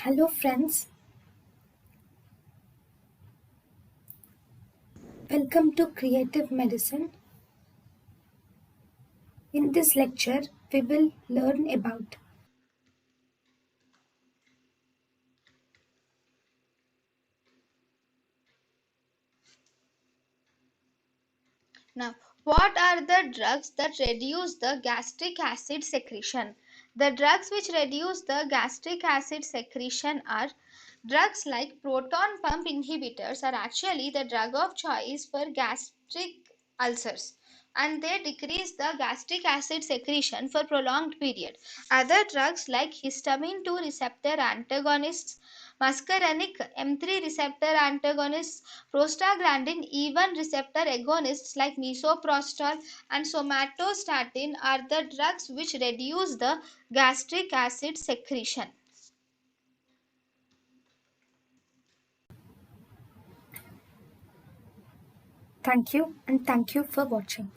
Hello, friends. Welcome to Creative Medicine. In this lecture, we will learn about Now, what are the drugs that reduce the gastric acid secretion? The drugs which reduce the gastric acid secretion are drugs like proton pump inhibitors are actually the drug of choice for gastric ulcers, and they decrease the gastric acid secretion for prolonged period. Other drugs like histamine 2 receptor antagonists, muscarinic M3 receptor antagonists, prostaglandin even receptor agonists like misoprostol and somatostatin are the drugs which reduce the gastric acid secretion. thank you and thank you for watching.